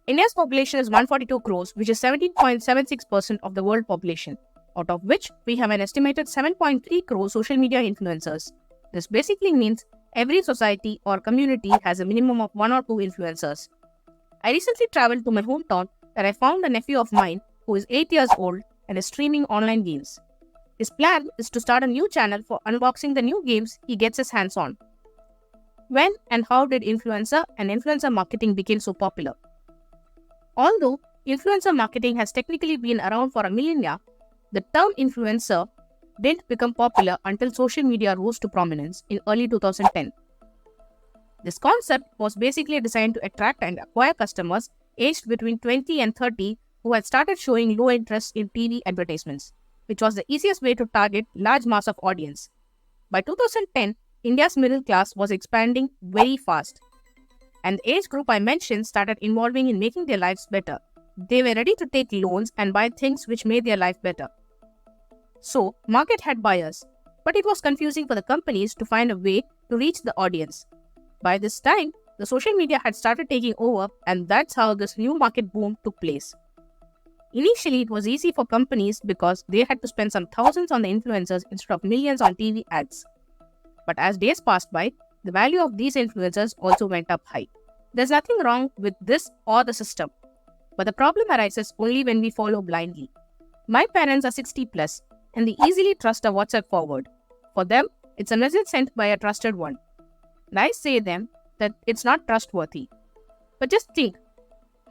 India's population is 142 crores, which is 17.76% of the world population, out of which we have an estimated 7.3 crore social media influencers. This basically means every society or community has a minimum of 1 or 2 influencers. I recently traveled to my hometown where I found a nephew of mine who is 8 years old and is streaming online games. His plan is to start a new channel for unboxing the new games he gets his hands on. When and how did influencer and influencer marketing become so popular? Although influencer marketing has technically been around for a millennia, the term influencer didn't become popular until social media rose to prominence in early 2010. This concept was basically designed to attract and acquire customers aged between 20 and 30 who had started showing low interest in TV advertisements, which was the easiest way to target large mass of audience. By 2010, India's middle class was expanding very fast, and the age group I mentioned started involving in making their lives better. They were ready to take loans and buy things which made their life better. So, market had buyers, but it was confusing for the companies to find a way to reach the audience. By this time, the social media had started taking over, and that's how this new market boom took place. Initially, it was easy for companies because they had to spend some thousands on the influencers instead of millions on TV ads. But as days passed by, the value of these influencers also went up high. There's nothing wrong with this or the system, but the problem arises only when we follow blindly. My parents are 60 plus, and they easily trust a WhatsApp forward. For them, it's a message sent by a trusted one. And I say them that it's not trustworthy. But just think,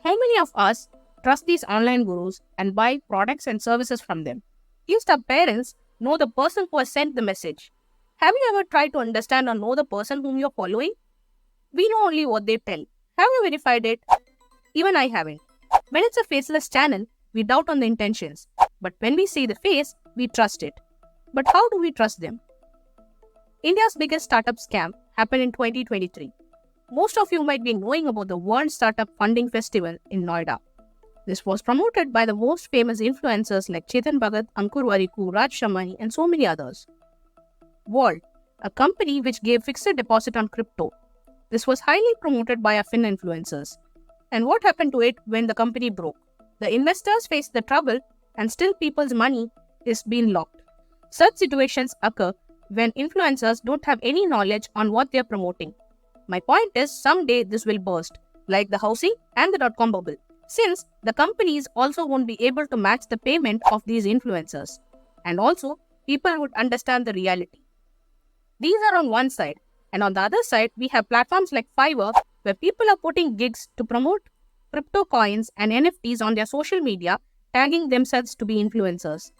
how many of us trust these online gurus and buy products and services from them? At least our parents know the person who has sent the message. Have you ever tried to understand or know the person whom you're following? We know only what they tell. Have you verified it? Even I haven't. When it's a faceless channel, we doubt on the intentions. But when we see the face, we trust it. But how do we trust them? India's biggest startup scam happened in 2023. Most of you might be knowing about the World Startup Funding Festival in Noida. This was promoted by the most famous influencers like Chetan Bhagat, Ankur Warikoo, Raj Shamani, and so many others. Wield, a company which gave fixed deposit on crypto. This was highly promoted by our Fin influencers. And what happened to it when the company broke? The investors faced the trouble and still people's money is being locked. Such situations occur when influencers don't have any knowledge on what they are promoting. My point is, someday this will burst, like the housing and the dot-com bubble, since the companies also won't be able to match the payment of these influencers. And also, people would understand the reality. These are on one side, and on the other side, we have platforms like Fiverr where people are putting gigs to promote crypto coins and NFTs on their social media, tagging themselves to be influencers.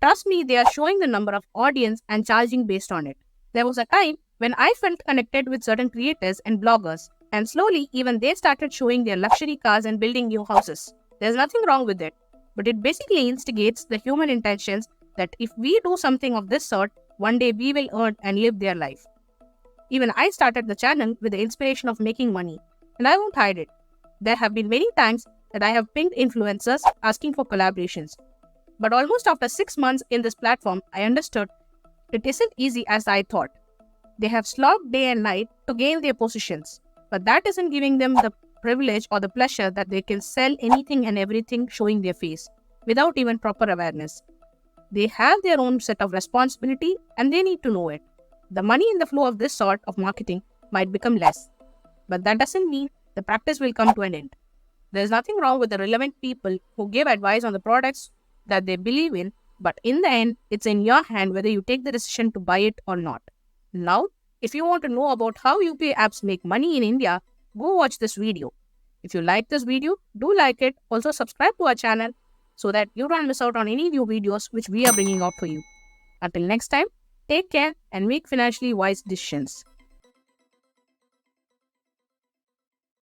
Trust me, they are showing the number of audience and charging based on it. There was a time when I felt connected with certain creators and bloggers, and slowly even they started showing their luxury cars and building new houses. There's nothing wrong with it, but it basically instigates the human intentions that if we do something of this sort, one day we will earn and live their life. Even I started the channel with the inspiration of making money, and I won't hide it. There have been many times that I have pinged influencers asking for collaborations. But almost after 6 months in this platform, I understood it isn't easy as I thought. They have slogged day and night to gain their positions, but that isn't giving them the privilege or the pleasure that they can sell anything and everything showing their face without even proper awareness. They have their own set of responsibility and they need to know it. The money in the flow of this sort of marketing might become less, but that doesn't mean the practice will come to an end. There's nothing wrong with the relevant people who give advice on the products that they believe in, but in the end, it's in your hand whether you take the decision to buy it or not. Now, if you want to know about how UPI apps make money in India, go watch this video. If you like this video, do like it. Also subscribe to our channel so that you don't miss out on any new videos which we are bringing out for you. Until next time, take care and make financially wise decisions.